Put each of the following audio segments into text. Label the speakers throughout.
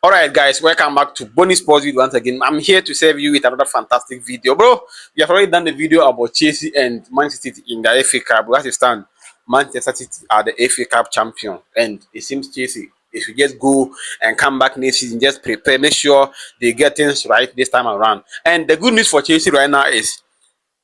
Speaker 1: Alright guys, welcome back to Bonnie Sports Video once again. I'm here to serve you with another fantastic video. Bro, we have already done the video about Chelsea and Manchester City in the FA Cup. As it stands, Manchester City are the FA Cup champion, and it seems Chelsea, they should just go and come back next season, just prepare, make sure they get things right this time around. And the good news for Chelsea right now is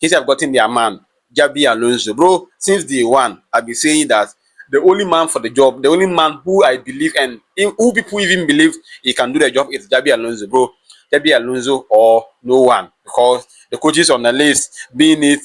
Speaker 1: Chelsea have gotten their man, Xabi Alonso. Bro, since day one, I've been saying that the only man for the job, the only man who I believe and who people even believe he can do the job is Xabi Alonso, bro. Xabi Alonso or no one, because the coaches on the list, being it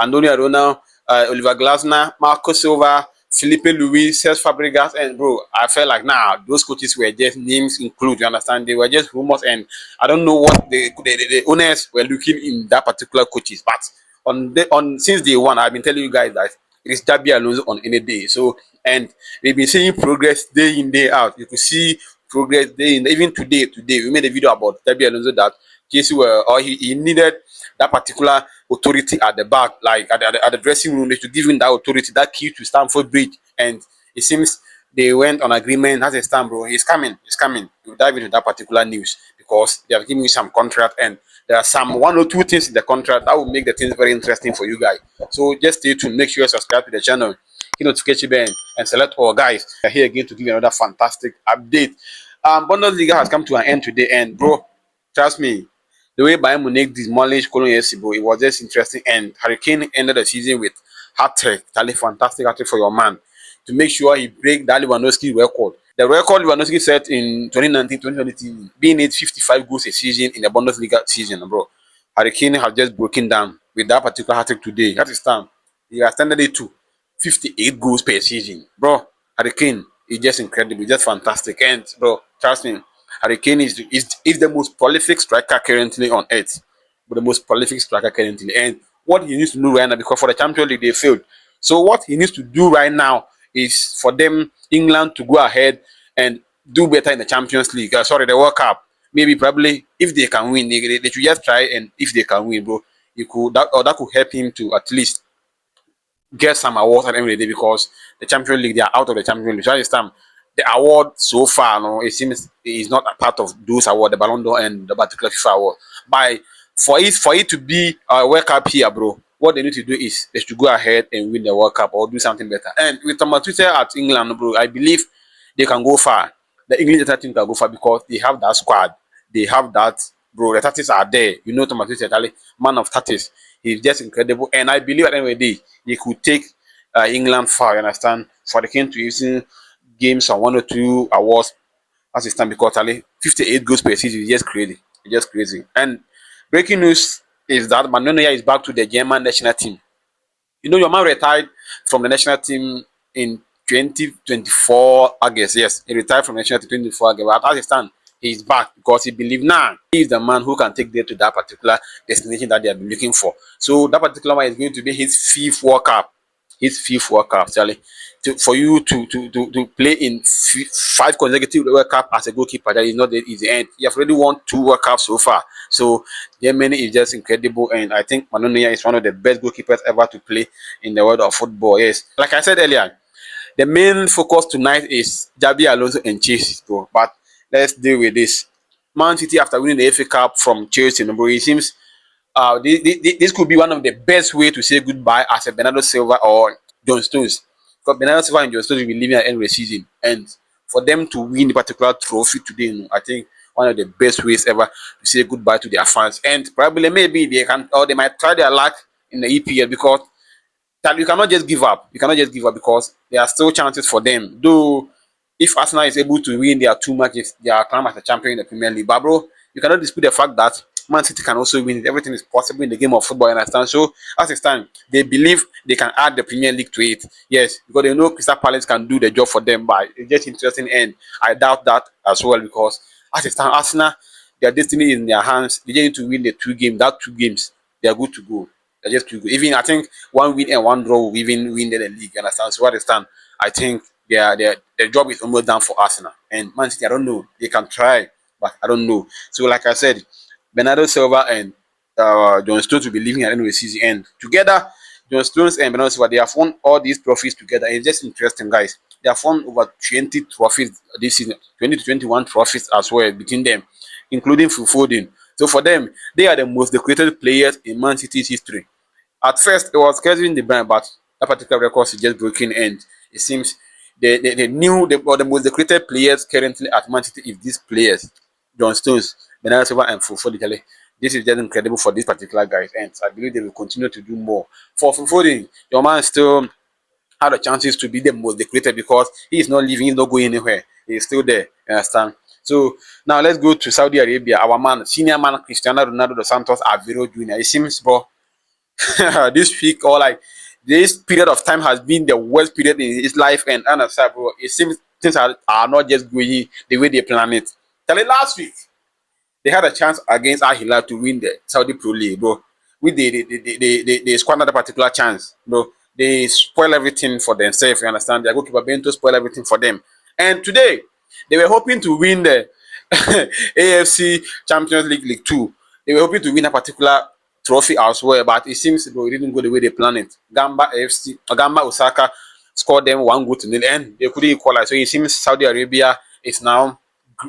Speaker 1: Antonio Arona, Oliver Glasner, Marco Silva, Felipe Luis, Cesc Fabregas, and bro, I felt like those coaches were just names included. You understand? They were just rumors, and I don't know what the owners were looking in that particular coaches. But on since day one, I've been telling you guys that it is Xabi Alonso on any day. So, and we've been seeing progress day in, day out. You could see progress day in. Even today we made a video about Xabi Alonso that Chelsea were, or he needed that particular authority at the back, like at the dressing room. They should give him that authority, that key to Stamford Bridge. And it seems they went on agreement. As a stand, bro, he's coming. We'll dive into that particular news because they have given you some contract, and there are some one or two things in the contract that will make the things very interesting for you guys. So just stay tuned. Make sure you subscribe to the channel, hit notification bell, and select all. Guys, we're here again to give you another fantastic update. Bundesliga has come to an end today, and bro, trust me, the way Bayern Munich demolished Cologne FC, bro, it was just interesting. And Harry Kane ended the season with hat-trick. Totally fantastic hat-trick for your man to make sure he break that Lewandowski record. The record Lewandowski set in 2019-2020, being it 55 goals a season in the Bundesliga season, bro. Harry Kane has just broken down with that particular hat-trick today. That is time. He has extended it to 58 goals per season. Bro, Harry Kane is just incredible, just fantastic. And bro, trust me, Harry Kane is the most prolific striker currently on earth. But the most prolific striker currently. And what he needs to do right now, because for the Champions League they failed. So what he needs to do right now is for them, England, to go ahead and do better in the Champions League. The World Cup. Maybe probably if they can win, they should just try, and if they can win, bro, that could help him to at least get some awards at the end of the day, because the Champions League, they are out of the Champions League. So this time, the award so far, it seems is not a part of those awards, the Ballon d'Or and the particular FIFA award. But for it to be a World Cup here, bro, what they need to do is they should go ahead and win the World Cup or do something better. And with Thomas Tuchel at England, bro, I believe they can go far. The English team can go far because they have that squad. They have that, bro. The tactics are there. You know, Thomas Tuchel, man of tactics. He's just incredible. And I believe at the end of the day, he could take England far, you understand, for the king to using games on 1 or 2 awards as it stands, because 58 goals per season is just crazy. It's just crazy. And breaking news is that Manuel is back to the German national team. You know, your man retired from the national team in 2024 August. Yes, he retired from the national team 2024 August. But as it stands, he's back because he believes he is the man who can take them to that particular destination that they have been looking for. So that particular one is going to be his 5th World Cup. His 5th World Cup, Charlie. For you to play in 5 consecutive World Cup as a goalkeeper, that is not the easy. And you have already won 2 World Cups so far. So Germany is just incredible, and I think Manuel Neuer is one of the best goalkeepers ever to play in the world of football. Yes, like I said earlier, the main focus tonight is Xabi Alonso and Chelsea, bro. But let's deal with this. Man City, after winning the FA Cup from Chelsea, bro, it seems this could be one of the best way to say goodbye as a Bernardo Silva or John Stones. Because Bernardo Silva and John Stones will be leaving at the end of the season. And for them to win the particular trophy today, I think one of the best ways ever to say goodbye to their fans. And probably maybe they can, or they might try their luck in the EPL, because you cannot just give up. You cannot just give up because there are still chances for them. Though if Arsenal is able to win their 2 matches, they are crowned as a champion in the Premier League. But bro, you cannot dispute the fact that Man City can also win. Everything is possible in the game of football, you understand? So as it stands, they believe they can add the Premier League to it. Yes, because they know Crystal Palace can do the job for them. But it's just interesting, and I doubt that as well, because as it stands, Arsenal, their destiny is in their hands. They just need to win the 2 games. That 2 games, they are good to go. They're just too good. Even I think 1 win and 1 draw will even win the league. You understand? So at the stand, I think their job is almost done for Arsenal. And Man City, I don't know. They can try, but I don't know. So like I said, Bernardo Silva and John Stones will be leaving at the end of the season. And together, John Stones and Bernardo Silva, they have won all these trophies together. It's just interesting, guys. They have won over 20 trophies this season, 20 to 21 trophies as well between them, including Phil Foden. So for them, they are the most decorated players in Man City's history. At first, it was Kevin De Bruyne, but that particular record is just broken, and it seems the new or the most decorated players currently at Man City is these players, John Stones, Bernardo Silva, and Phil Foden. This is just incredible for these particular guys, and I believe they will continue to do more. For Phil Foden, your man still had the chances to be the most decorated because he is not leaving, he's not going anywhere. He's still there. You understand? So now let's go to Saudi Arabia. Our man, senior man Cristiano Ronaldo dos Santos Aveiro Jr. It seems, bro, this week or like this period of time has been the worst period in his life, and honestly, bro, it seems things are not just going the way they planned it. Tell it last week they had a chance against Al Hilal to win the Saudi Pro League, bro. They squandered that particular chance, bro. They spoil everything for themselves. You understand? Their goalkeeper Bento spoil everything for them. And today, they were hoping to win the AFC Champions League League Two. They were hoping to win a particular trophy as well, but it seems bro, it didn't go the way they planned it. Gamba Osaka scored them 1 goal to nil, and they couldn't equalize. So it seems Saudi Arabia is now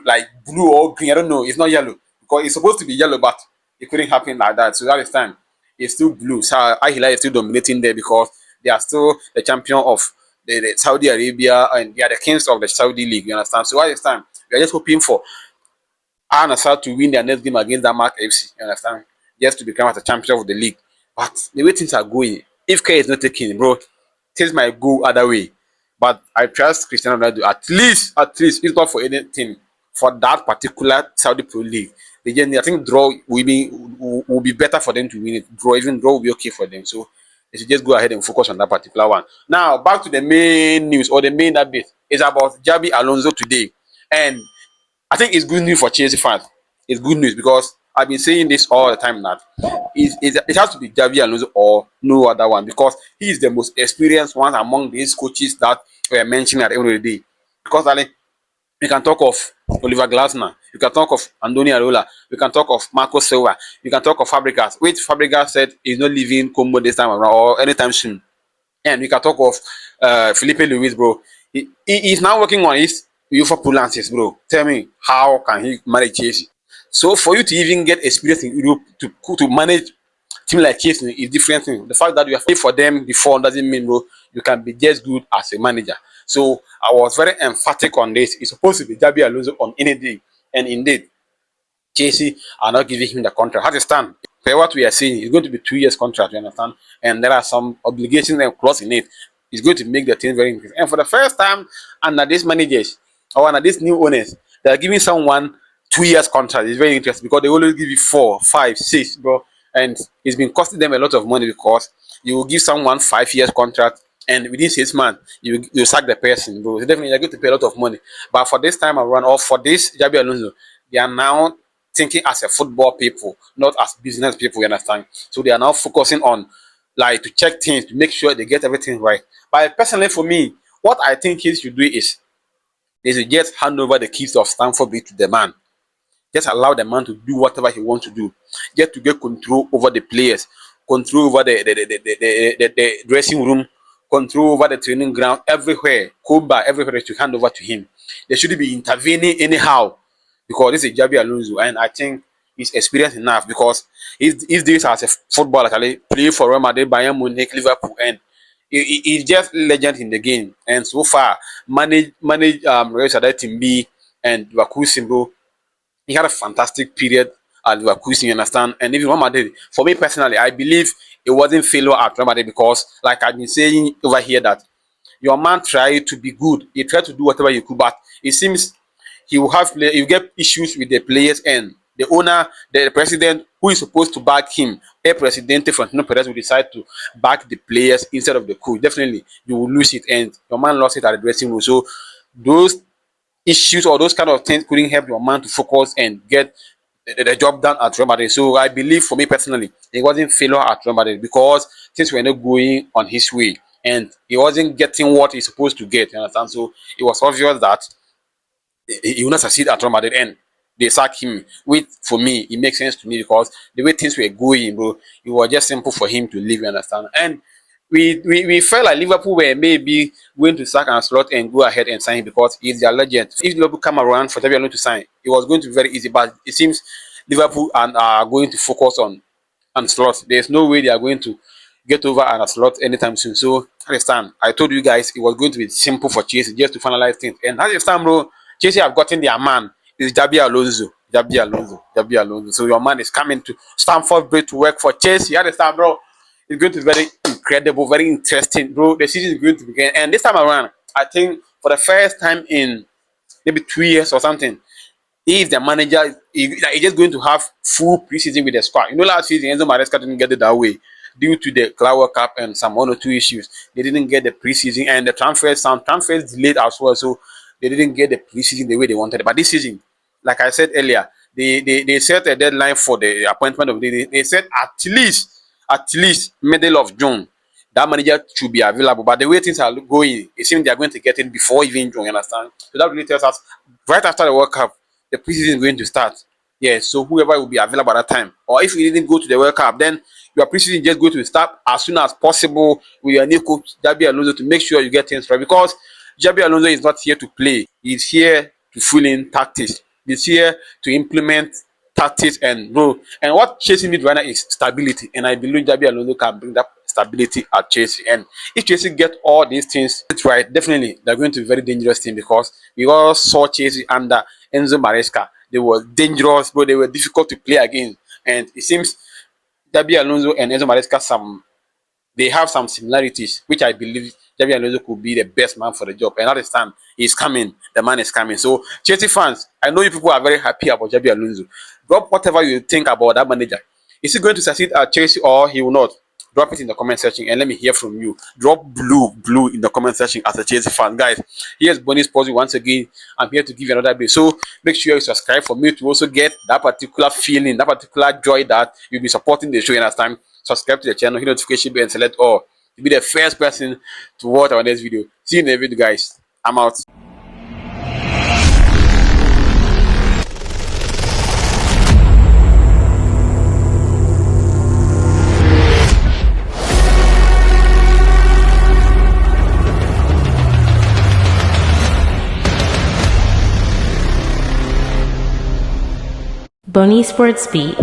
Speaker 1: like blue or green. I don't know. It's not yellow because it's supposed to be yellow, but it couldn't happen like that. So that is time. It's still blue. So Al Hilal is still dominating there because they are still the champion of the Saudi Arabia and they are the kings of the Saudi League. You understand? So at this time, we are just hoping for Al Nassr to win their next game against Denmark FC. You understand? Just to become as a champion of the league. But the way things are going, if K is not taking, bro, things might go other way. But I trust Cristiano Ronaldo at least, if not for anything, for that particular Saudi Pro League. I think draw will be better for them to win it. Draw will be okay for them. So they should just go ahead and focus on that particular one. Now back to the main news or the main update. It's about Xabi Alonso today, and I think it's good news for Chelsea fans. It's good news because I've been saying this all the time that it has to be Xabi Alonso or no other one because he is the most experienced one among these coaches that were mentioned at the end of the day. Because we can talk of Oliver Glasner, you can talk of Andoni Arola, we can talk of Marco Silva, you can talk of Fabregas, which Fabregas said he's not leaving Combo this time around or anytime soon. And we can talk of Felipe Luis, bro. He's now working on his UEFA Pro Lances, bro. Tell me, how can he manage Chelsea? So for you to even get experience in Europe to manage team like Chelsea is different thing. The fact that you have played for them before doesn't mean, bro, you can be just good as a manager. So I was very emphatic on this. It's supposed to be Xabi Alonso on any day, and indeed, Chelsea are not giving him the contract. How to stand? Per what we are seeing, it's going to be 2 years contract, you understand? And there are some obligations and clause in it. It's going to make the team very interesting. And for the first time, under these managers or under these new owners, they are giving someone 2 years contract. It's very interesting because they always give you 4, 5, 6, bro. And it's been costing them a lot of money because you will give someone 5 years contract and within 6 months you sack the person, bro. So definitely you're going to pay a lot of money. But for this time around, or for this Xabi Alonso, they are now thinking as a football people, not as business people, you understand? So they are now focusing on like to check things to make sure they get everything right. But personally for me, what I think he should do is they should just hand over the keys of Stamford Bridge to the man. Just allow the man to do whatever he wants to do. Just to get control over the players, control over the dressing room, control over the training ground, everywhere. Kuba, everywhere to hand over to him. They shouldn't be intervening anyhow because this is Xabi Alonso, and I think he's experienced enough because he's this as a footballer, actually play for Real Madrid, Bayern Munich, Liverpool, and he's just legend in the game. And so far, manage Real Sadai Timbi and Vakusim, bro. He had a fantastic period at Leverkusen, you understand? And even Real Madrid, for me personally, I believe it wasn't failure at Real Madrid because, like I've been saying over here, that your man tried to be good. He tried to do whatever he could, but it seems he will get issues with the players and the owner, the president, who is supposed to back him. A presidente Florentino Perez will decide to back the players instead of the coach. Definitely, you will lose it, and your man lost it at the dressing room. So those issues or those kind of things couldn't help your man to focus and get the job done at Real Madrid. So I believe, for me personally, it wasn't failure at Real Madrid because things were not going on his way and he wasn't getting what he's supposed to get. You understand? So it was obvious that he will not succeed at Real Madrid, and they sacked him. Which for me, it makes sense to me because the way things were going, bro, it was just simple for him to leave. You understand? And we felt like Liverpool were maybe going to sack Ancelotti and go ahead and sign him because he's their legend. If Liverpool come around for Xabi Alonso to sign, it was going to be very easy. But it seems Liverpool are going to focus on Ancelotti. There's no way they are going to get over Ancelotti anytime soon. So at this time, I told you guys it was going to be simple for Chelsea just to finalize things. And at this time, bro, Chelsea have gotten their man. It's Xabi Alonso. Xabi Alonso. Xabi Alonso. So your man is coming to Stamford Bridge to work for Chelsea. At this time, bro, it's going to be very incredible, very interesting, bro. The season is going to begin. And this time around, I think for the first time in maybe 2 years or something, he is the manager. He's just going to have full preseason with the squad. You know, last season, Enzo Maresca didn't get it that way due to the Club Cup and some 1 or 2 issues. They didn't get the preseason and the transfers. Some transfers delayed as well, so they didn't get the preseason the way they wanted. But this season, like I said earlier, they set a deadline for the appointment of they said at least middle of June that manager should be available. But the way things are going, it seems they are going to get in before even June. You understand? So that really tells us right after the World Cup, the preseason is going to start. Yeah, so whoever will be available at that time, or if you didn't go to the World Cup, then your preseason is just going to start as soon as possible with your new coach Xabi Alonso to make sure you get things right. Because Xabi Alonso is not here to play; he's here to fill in tactics. He's here to implement tactics and role. And what Chelsea need right now is stability, and I believe Xabi Alonso can bring that stability at Chelsea. And if Chelsea get all these things right, definitely they're going to be very dangerous team because we all saw Chelsea under Enzo Maresca. They were dangerous, but they were difficult to play against. And it seems Xabi Alonso and Enzo Maresca they have some similarities, which I believe Xabi Alonso could be the best man for the job. And at this time, he's coming. The man is coming. So, Chelsea fans, I know you people are very happy about Xabi Alonso. Drop whatever you think about that manager. Is he going to succeed at Chelsea or he will not? Drop it in the comment section and let me hear from you. Drop blue in the comment section as a Chelsea fan. Guys, here's Bonnie Sports once again. I'm here to give you another bit. So make sure you subscribe for me to also get that particular feeling, that particular joy that you'll be supporting the show in as time. Subscribe to the channel, hit the notification bell and select all to be the first person to watch our next video. See you in the video, guys. I'm out.
Speaker 2: Bonnie Sports Beat.